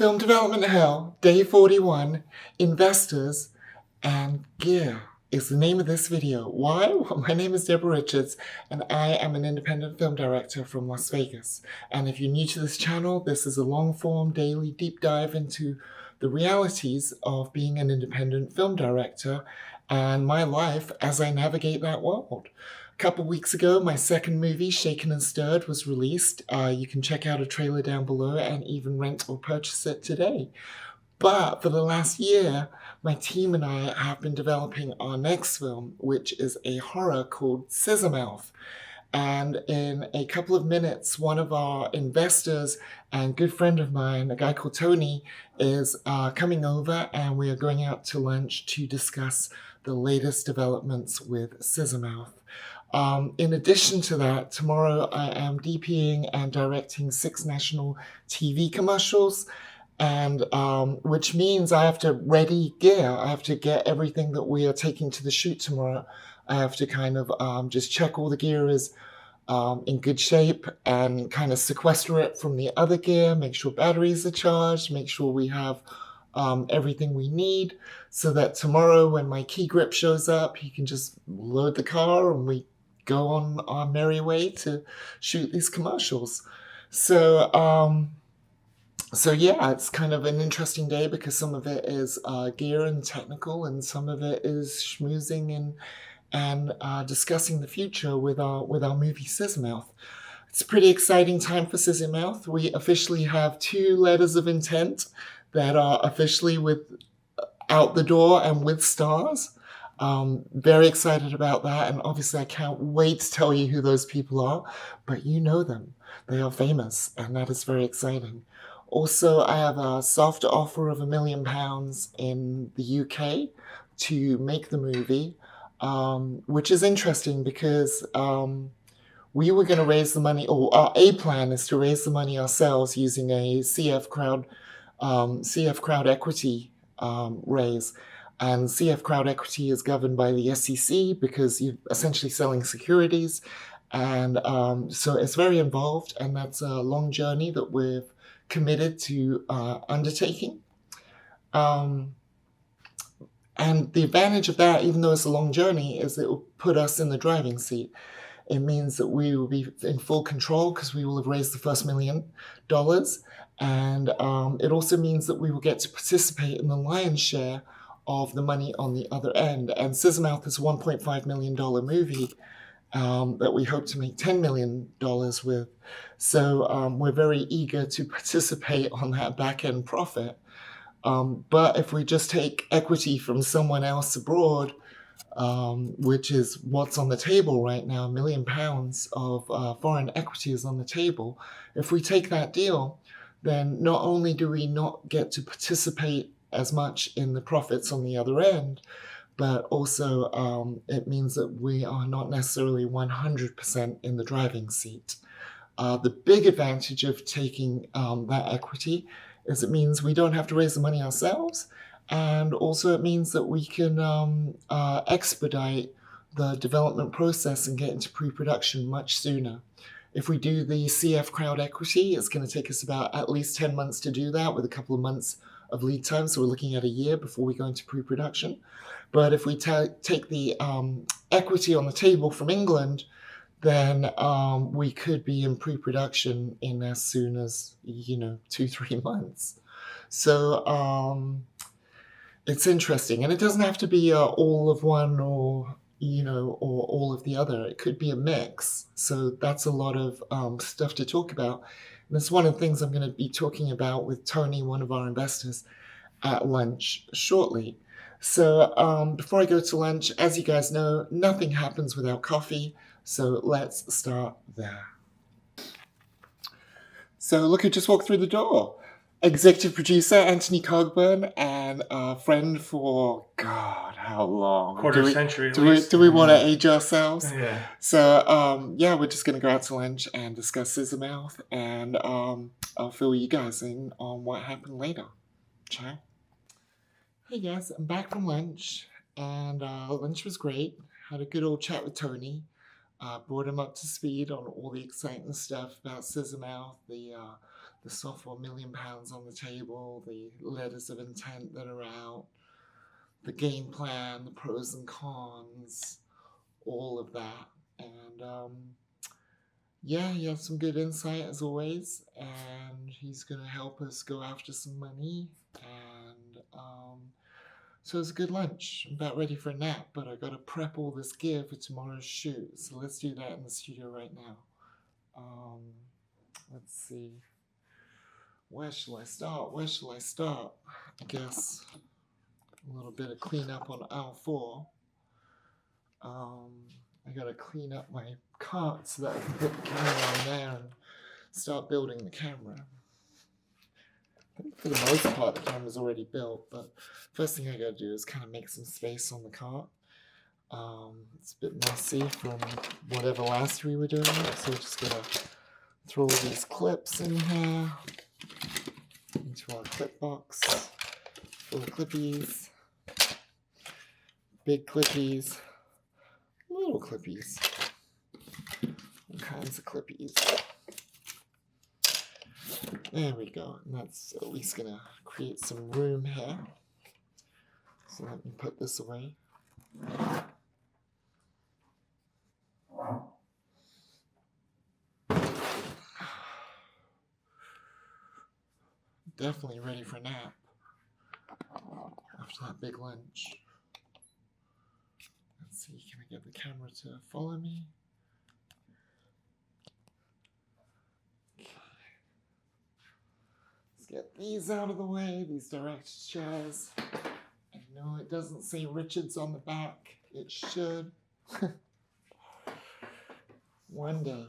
Film Development Hell, Day 41, Investors and Gear is the name of this video. Why? Well, my name is Deborah Richards, and I am an independent film director from Las Vegas. And if you're new to this channel, this is a long-form, daily deep dive into the realities of being an independent film director and my life as I navigate that world. A couple weeks ago, my second movie, Shaken and Stirred, was released. You can check out a trailer down below and even rent or purchase it today. But for the last year, my team and I have been developing our next film, which is a horror called Scissor Mouth. And in a couple of minutes, one of our investors and good friend of mine, a guy called Tony, is coming over, and we are going out to lunch to discuss the latest developments with Scissor Mouth. In addition to that, tomorrow I am DPing and directing 6 national TV commercials, and which means I have to ready gear. I have to get everything that we are taking to the shoot tomorrow. I have to kind of just check all the gear is in good shape and kind of sequester it from the other gear, make sure batteries are charged, make sure we have everything we need so that tomorrow when my key grip shows up, he can just load the car and we go on our merry way to shoot these commercials. So yeah, it's kind of an interesting day because some of it is gear and technical, and some of it is schmoozing and discussing the future with our movie Scissor Mouth. It's a pretty exciting time for Scissor Mouth. We officially have 2 letters of intent that are officially out the door and with stars. Very excited about that, and obviously I can't wait to tell you who those people are, but you know them. They are famous, and that is very exciting. Also, I have a soft offer of £1 million in the UK to make the movie, which is interesting because we were going to raise the money, or our A plan is to raise the money ourselves using a CF crowd equity raise. And CF crowd equity is governed by the SEC because you're essentially selling securities. And so it's very involved, and that's a long journey that we've committed to undertaking. And the advantage of that, even though it's a long journey, is it will put us in the driving seat. It means that we will be in full control because we will have raised the first $1 million. And it also means that we will get to participate in the lion's share of the money on the other end. And Scissor Mouth is a $1.5 million movie that we hope to make $10 million with. So we're very eager to participate on that back-end profit. But if we just take equity from someone else abroad, which is what's on the table right now, £1 million of foreign equity is on the table. If we take that deal, then not only do we not get to participate as much in the profits on the other end, but also it means that we are not necessarily 100% in the driving seat. The big advantage of taking that equity is it means we don't have to raise the money ourselves, and also it means that we can expedite the development process and get into pre-production much sooner. If we do the CF crowd equity, it's going to take us about at least 10 months to do that, with a couple of months of lead time, so we're looking at a year before we go into pre-production. But if we take the equity on the table from England, then we could be in pre-production in as soon as 2-3 months. So it's interesting, and it doesn't have to be all of one or all of the other. It could be a mix. So that's a lot of stuff to talk about. And that's one of the things I'm going to be talking about with Tony, one of our investors, at lunch shortly. So before I go to lunch, as you guys know, nothing happens without coffee. So let's start there. So look who just walked through the door. Executive producer Anthony Cogburn, and a friend for, God, how long? Quarter century. Do we want to age ourselves? Yeah. So yeah, we're just going to go out to lunch and discuss Scissor Mouth, and I'll fill you guys in on what happened later. Ciao. Hey guys, I'm back from lunch, and lunch was great. Had a good old chat with Tony. Brought him up to speed on all the exciting stuff about Scissor Mouth, the the software £1,000,000 on the table, the letters of intent that are out, the game plan, the pros and cons, all of that. And yeah, he has some good insight as always, and he's going to help us go after some money. And so it's a good lunch. I'm about ready for a nap, but I got to prep all this gear for tomorrow's shoot. So let's do that in the studio right now. Let's see. Where shall I start? Where shall I start? I guess a little bit of cleanup on aisle 4. I gotta clean up my cart so that I can put the camera on there and start building the camera. I think for the most part the camera's already built, but first thing I gotta do is kind of make some space on the cart. It's a bit messy from whatever last we were doing, so we're just gonna throw all these clips in here into our clip box full of clippies, big clippies, little clippies, all kinds of clippies. There we go, and that's at least gonna create some room here. So let me put this away. Definitely ready for a nap after that big lunch. Let's see, can I get the camera to follow me? Okay. Let's get these out of the way, these director's chairs. And no, it doesn't say Richards on the back. It should. One day.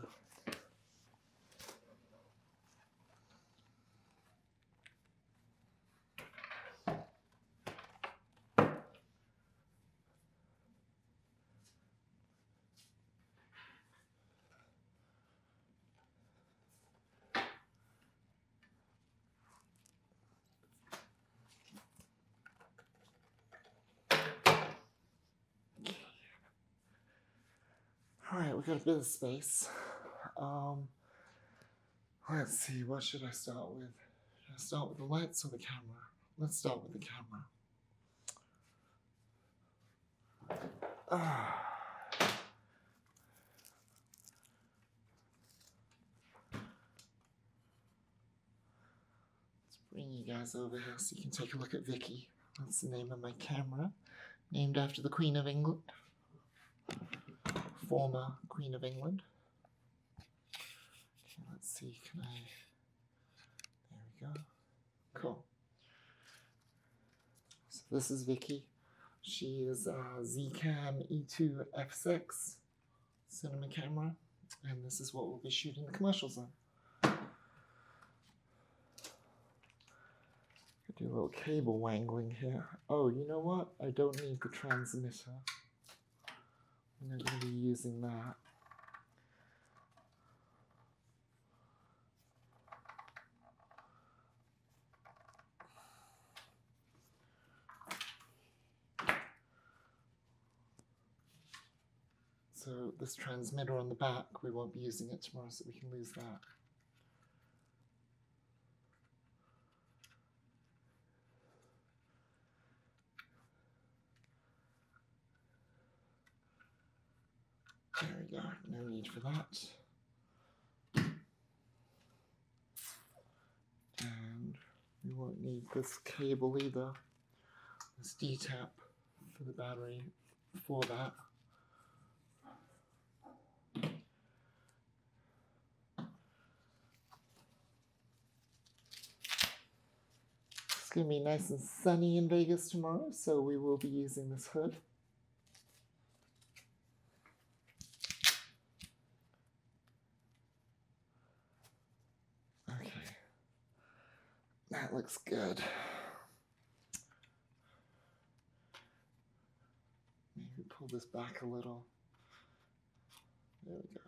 Alright, we got a bit of space. Let's see, what should I start with? Should I start with the lights or the camera? Let's start with the camera. Let's bring you guys over here so you can take a look at Vicky. That's the name of my camera, named after the Queen of England. Former Queen of England. Okay, let's see, can I... There we go. Cool. So this is Vicky. She is a Zcam E2 F6 cinema camera, and this is what we'll be shooting the commercials on. Do a little cable wangling here. Oh, you know what? I don't need the transmitter. I'm not going to be using that. So this transmitter on the back, we won't be using it tomorrow, so we can lose that. There we go, no need for that. And we won't need this cable either, this D-tap for the battery for that. It's going to be nice and sunny in Vegas tomorrow, so we will be using this hood. That looks good. Maybe pull this back a little. There we go.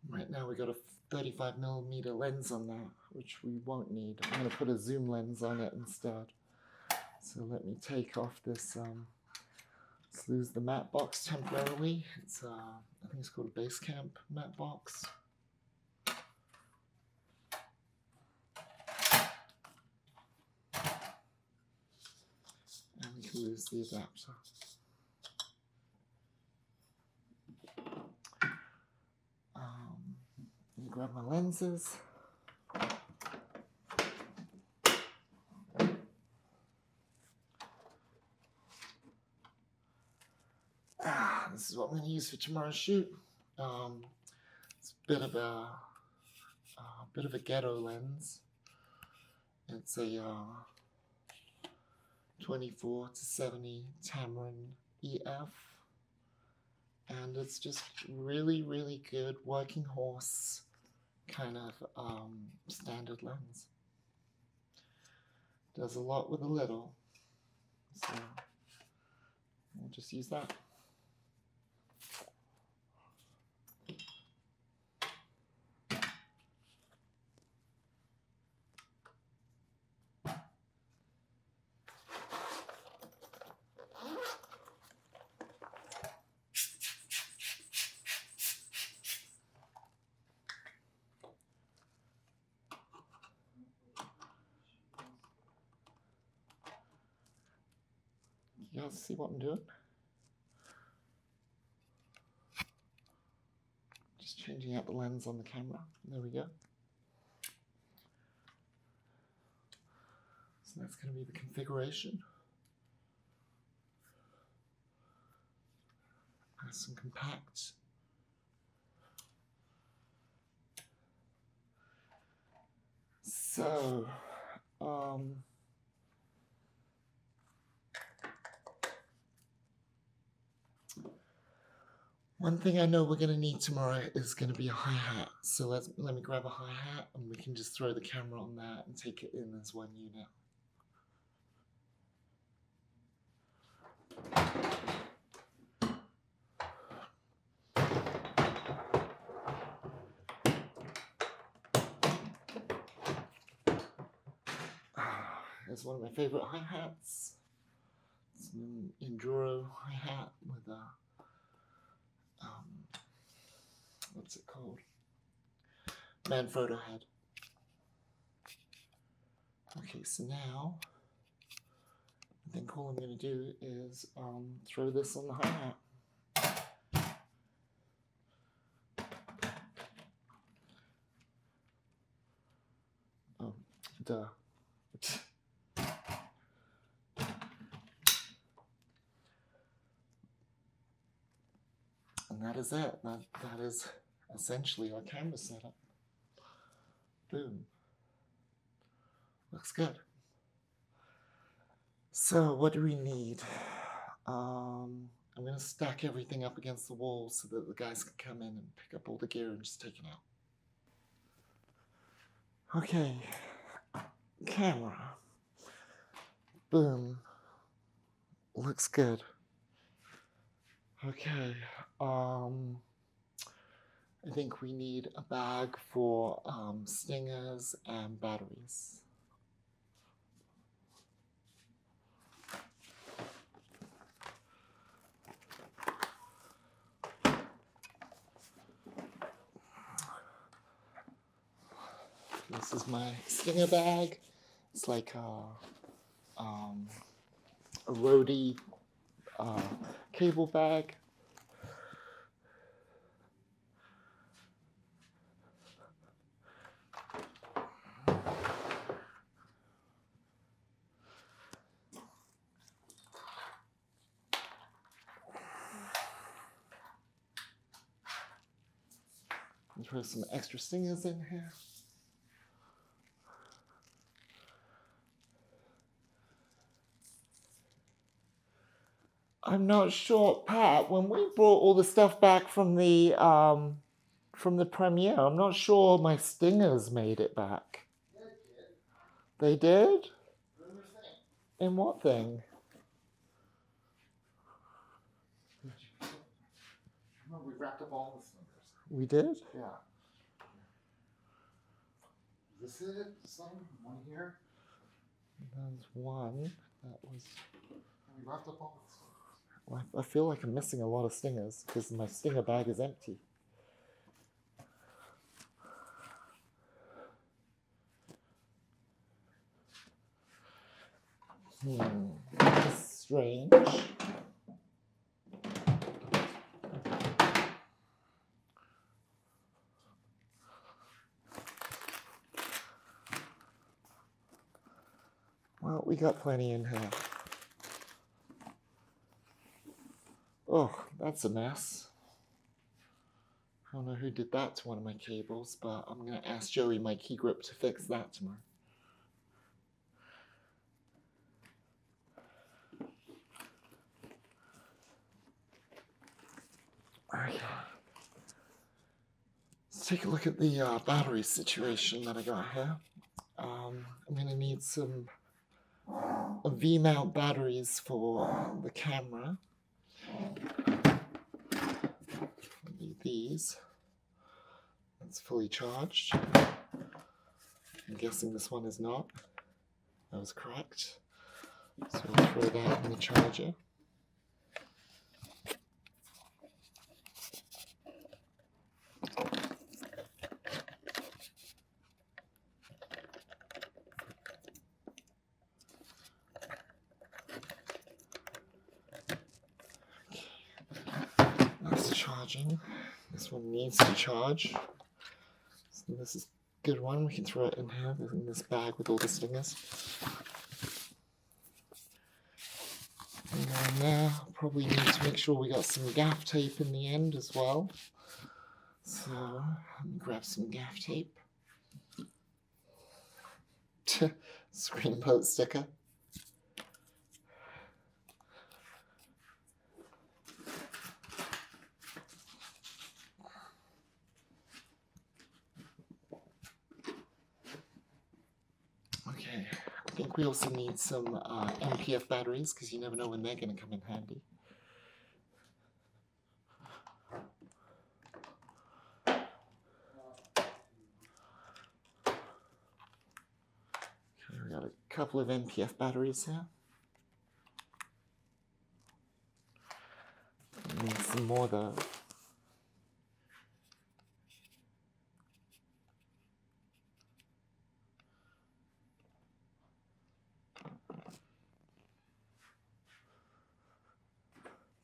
Right now we got a 35mm lens on that, which we won't need. I'm going to put a zoom lens on it instead. So let me take off this Let's lose the matte box temporarily. It's I think it's called a base camp matte box. And we can lose the adapter. Let me grab my lenses. This is what I'm going to use for tomorrow's shoot. It's a bit of a ghetto lens. It's a 24 to 70 Tamron EF, and it's just really, really good working horse kind of standard lens. Does a lot with a little, so we'll just use that. You guys see what I'm doing? Just changing out the lens on the camera. There we go. So that's going to be the configuration. Nice and compact. So, one thing I know we're going to need tomorrow is going to be a hi-hat. So let me grab a hi-hat and we can just throw the camera on that and take it in as one unit. It's one of my favorite hi-hats. It's an Enduro hi-hat with a what's it called? Manfrotto head. Okay, so now I think all I'm going to do is throw this on the hi-hat. Oh, duh. And that is it. That is essentially our camera setup. Boom. Looks good. So what do we need? I'm going to stack everything up against the wall so that the guys can come in and pick up all the gear and just take it out. Okay. Camera. Boom. Looks good. Okay. I think we need a bag for stingers and batteries. This is my stinger bag. It's like a roadie cable bag. Throw some extra stingers in here. I'm not sure, Pat, when we brought all the stuff back from the premiere, I'm not sure my stingers made it back. They did? In what thing? Remember, we wrapped up all the stingers. We did? Yeah. Is this it? Some? One here? That's one. That was... We wrapped up all the stingers. I feel like I'm missing a lot of stingers because my stinger bag is empty. That's strange. Well, we got plenty in here. Oh, that's a mess. I don't know who did that to one of my cables, but I'm going to ask Joey, my key grip, to fix that tomorrow. Okay. Let's take a look at the battery situation that I got here. I'm going to need some V-mount batteries for the camera. I need these. It's fully charged. I'm guessing this one is not. That was correct. So I'll throw that in the charger. That's charging. This one needs to charge. So this is a good one. We can throw it in here, in this bag with all the stingers. And then there, probably need to make sure we got some gaff tape in the end as well. So let me grab some gaff tape. Screenboat sticker. Okay, I think we also need some MPF batteries because you never know when they're going to come in handy. Okay, we got a couple of MPF batteries here. We need some more though.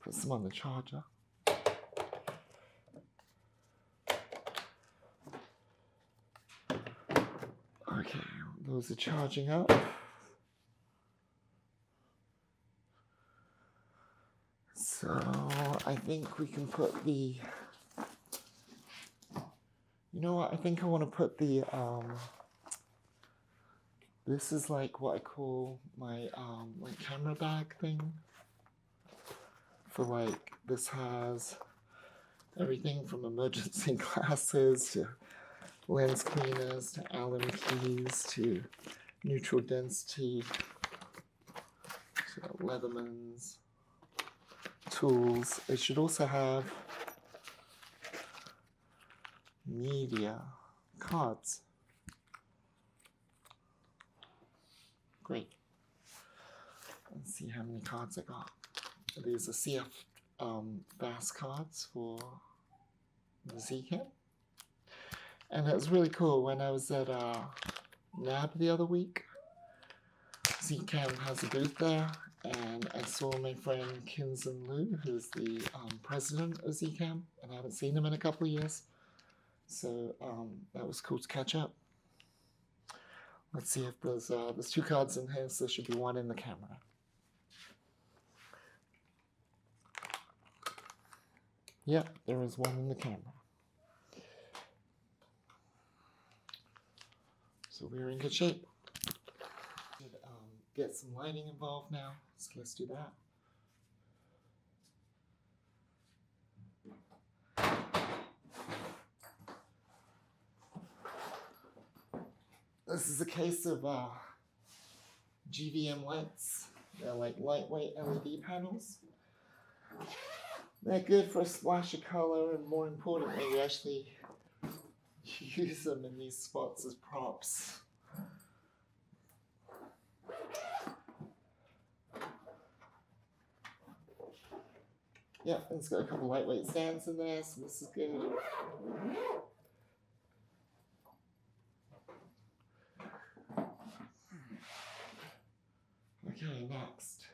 Put some on the charger. Okay, those are charging up. So I think we can put the, you know what, I think I want to put the, this is like what I call my like camera bag thing. For like, this has everything from emergency glasses to lens cleaners to Allen keys to neutral density to Leathermans, tools. It should also have media cards. Great. Let's see how many cards I got. These are CF fast cards for the Zcam. And it was really cool when I was at NAB the other week. Zcam has a booth there, and I saw my friend Kinson Liu, who's the president of Zcam, and I haven't seen him in a couple of years. So that was cool to catch up. Let's see if there's two cards in here, so there should be one in the camera. Yep, there is one in the camera. So we're in good shape. Get some lighting involved now, so let's do that. This is a case of GVM lights. They're like lightweight LED panels. They're good for a splash of color, and more importantly, you actually use them in these spots as props. Yeah, it's got a couple lightweight stands in there, so this is good. Okay, next.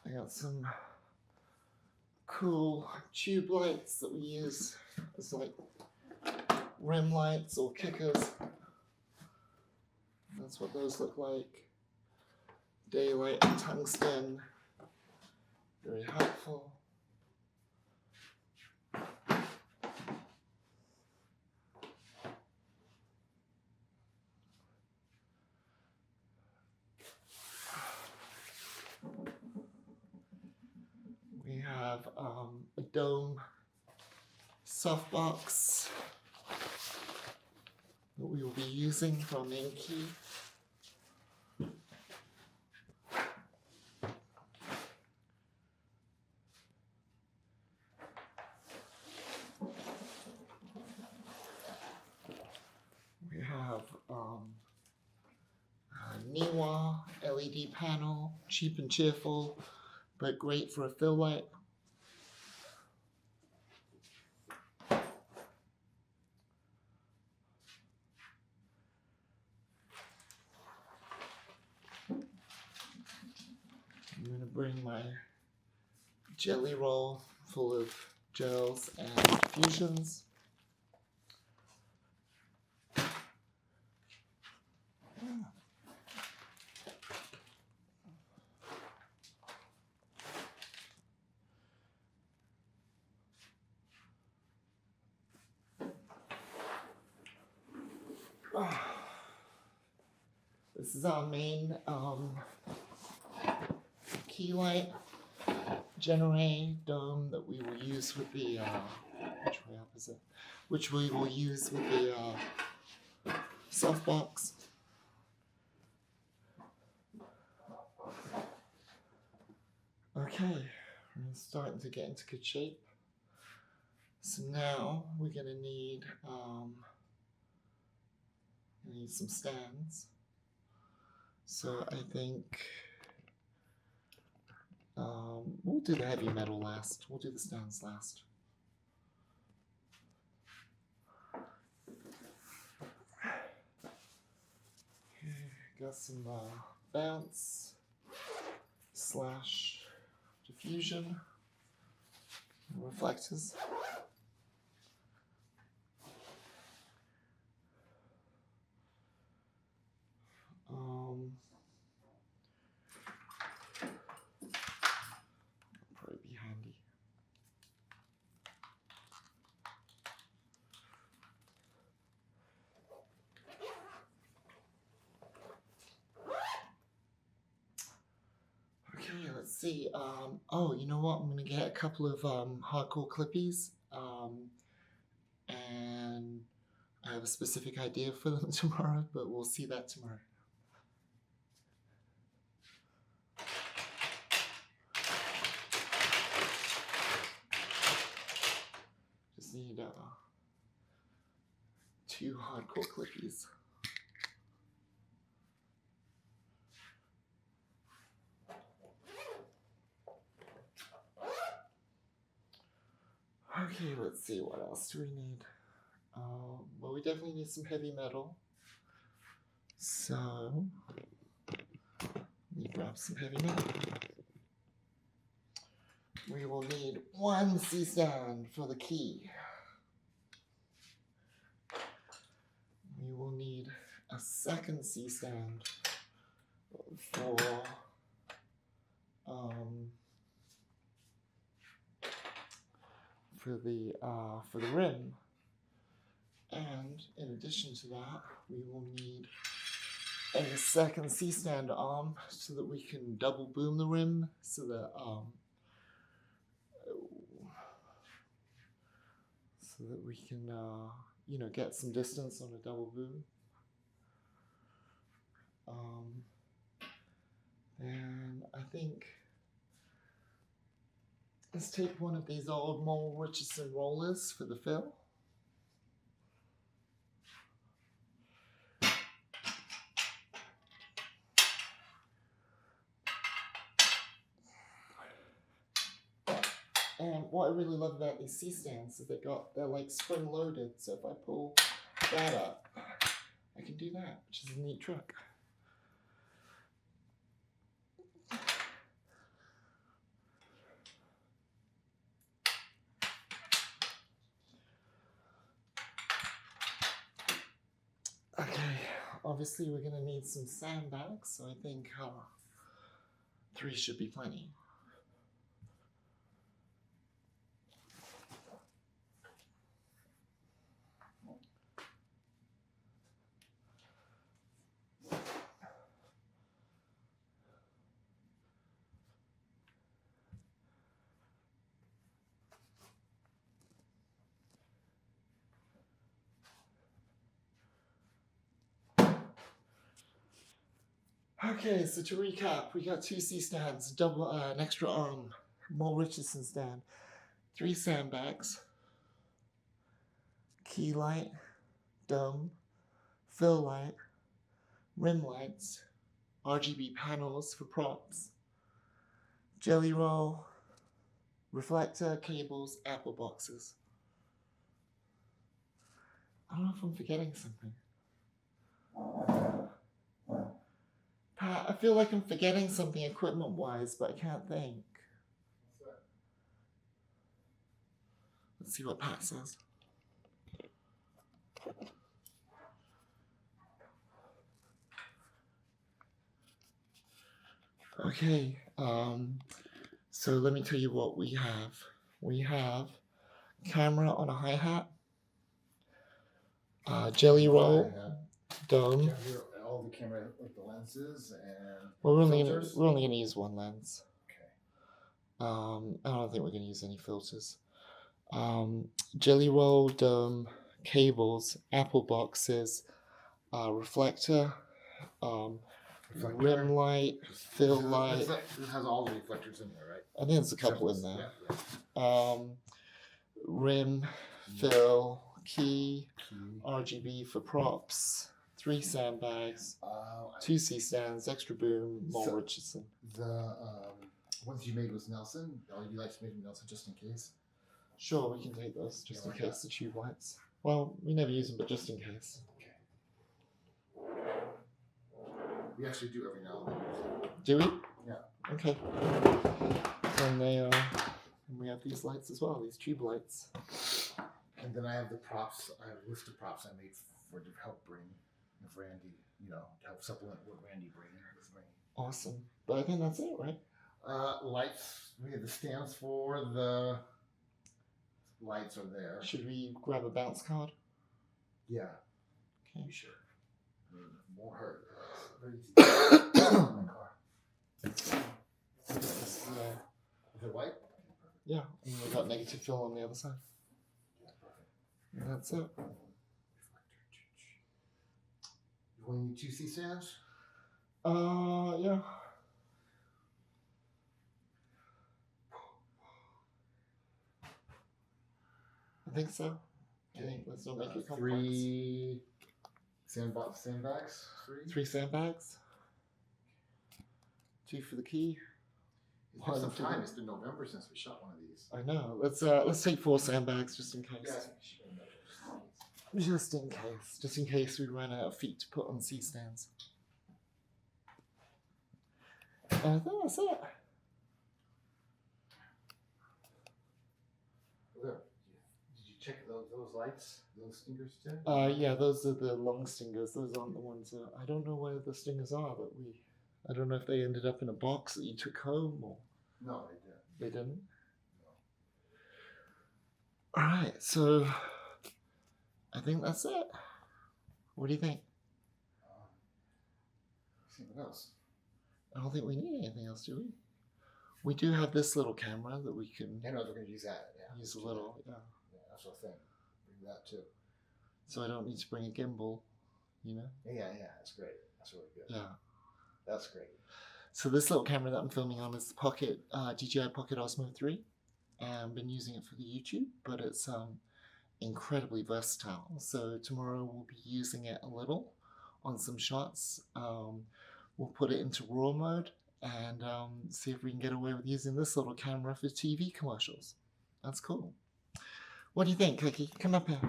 I got some cool tube lights that we use as like rim lights or kickers. That's what those look like. Daylight and tungsten. Very helpful. We have a dome softbox that we will be using for our main key. We have a Niwa LED panel, cheap and cheerful, but great for a fill light. I'm going to bring my jelly roll full of gels and fusions. This is our main key light generate dome that we will use with the which way up is it? Which we will use with the softbox. Okay, we're starting to get into good shape. So now we're gonna need some stands. So I think we'll do the heavy metal last. We'll do the stands last. Okay, got some bounce slash diffusion reflectors. Probably be handy. Okay, let's see. Oh, you know what? I'm gonna get a couple of hardcore clippies, and I have a specific idea for them tomorrow, but we'll see that tomorrow. Just need 2 hardcore clippies. Okay, let's see, what else do we need? Well, we definitely need some heavy metal. So, let me grab some heavy metal. We will need 1 C-stand for the key. We will need a second C-stand for the rim, and in addition to that, we will need a second C-stand arm so that we can double boom the rim, so that we can get some distance on a double boom. And I think let's take one of these old Mole Richardson rollers for the fill. And what I really love about these C-stands is they're like spring-loaded, so if I pull that up, I can do that, which is a neat trick. Okay, obviously we're going to need some sandbags, so I think 3 should be plenty. Okay, so to recap, we got 2 C-stands, an extra arm, more Richardson stand, 3 sandbags, key light, dome, fill light, rim lights, RGB panels for props, jelly roll, reflector, cables, apple boxes. I don't know if I'm forgetting something. Pat, I feel like I'm forgetting something equipment-wise, but I can't think. Let's see what Pat says. Okay, so let me tell you what we have. We have camera on a hi-hat, jelly roll, dome. All the camera, like the lenses and Well, we're only filters? gonna use one lens. Okay. I don't think we're gonna use any filters. Jelly roll, dome, cables, apple boxes, reflector, rim light, fill light. It has all the reflectors in there, right? I think there's a couple in there. Yeah. Rim, fill, key, RGB for props, 3 sandbags, 2 C-stands, extra boom, more Richardson. The ones you made was Nelson. You like to make them Nelson just in case? Sure, we can take those just in case, the tube lights. Well, we never use them, but just in case. Okay. We actually do every now and then. Do we? Yeah. Okay. And we have these lights as well, these tube lights. And then I have the props. I have a list of props I made to help bring, if Randy, to help supplement what Randy brings. Awesome. But I think that's it, right? Lights. We have the stands for the lights are there. Should we grab a bounce card? Yeah. Okay. We should. Won't hurt. Very easy. My car. Is it white? Yeah, and we've got negative fill on the other side. Yeah, perfect. And that's it. You want any 2 C-stands? Yeah. I think so. I think let's not make it complex. 3 sandbags? 3 sandbags. 2 for the key. It's been some time. It's been November since we shot one of these. I know. Let's take 4 sandbags just in case. Yeah, Just in case we run out of feet to put on C-stands. And I think that's it. There. Did you check those lights? Those stingers too? Yeah, those are the long stingers. Those aren't the ones that I don't know where the stingers are, but I don't know if they ended up in a box that you took home or. No, they didn't. They didn't? No. Alright, so I think that's it. What do you think? See what else? I don't think we need anything else, do we? We do have this little camera that we can I know we're going to use that. Yeah, use a little, yeah. Yeah, that's the thing. Bring that too. So I don't need to bring a gimbal, Yeah, that's great. That's really good. Yeah. That's great. So this little camera that I'm filming on is the Pocket DJI Pocket Osmo 3. And I've been using it for the YouTube, but it's incredibly versatile. So tomorrow we'll be using it a little on some shots. We'll put it into RAW mode and see if we can get away with using this little camera for TV commercials. That's cool. What do you think, Cookie? Come up here.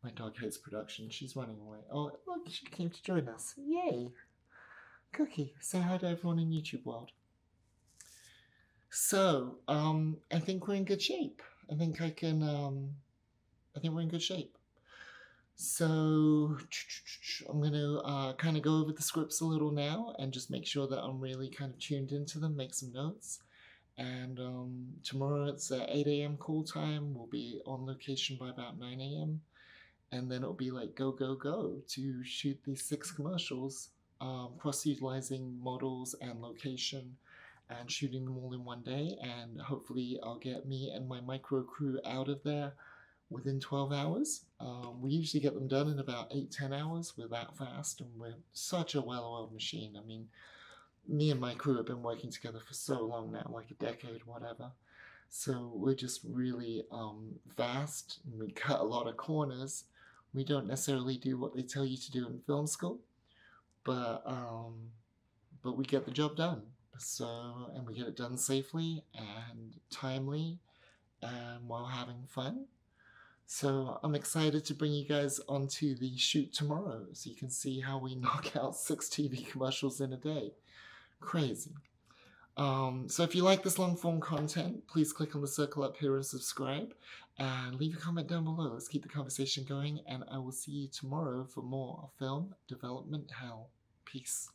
My dog hates production. She's running away. Oh, look, she came to join us. Yay! Cookie, say hi to everyone in YouTube world. So, I think we're in good shape. I think I can, I think we're in good shape. So, I'm going to kind of go over the scripts a little now and just make sure that I'm really kind of tuned into them, make some notes. And tomorrow it's 8 a.m. call time. We'll be on location by about 9 a.m. And then it'll be like go, go, go to shoot these 6 commercials, cross-utilizing models and location and shooting them all in one day. And hopefully I'll get me and my micro crew out of there within 12 hours. We usually get them done in about 8-10 hours. We're that fast, and we're such a well-oiled machine. I mean, me and my crew have been working together for so long now, like a decade, whatever. So we're just really fast, and we cut a lot of corners. We don't necessarily do what they tell you to do in film school, but we get the job done. So, and we get it done safely and timely, and while having fun. So I'm excited to bring you guys onto the shoot tomorrow, so you can see how we knock out 6 TV commercials in a day. Crazy. So if you like this long form content, please click on the circle up here and subscribe, and leave a comment down below. Let's keep the conversation going, and I will see you tomorrow for more film development hell. Peace.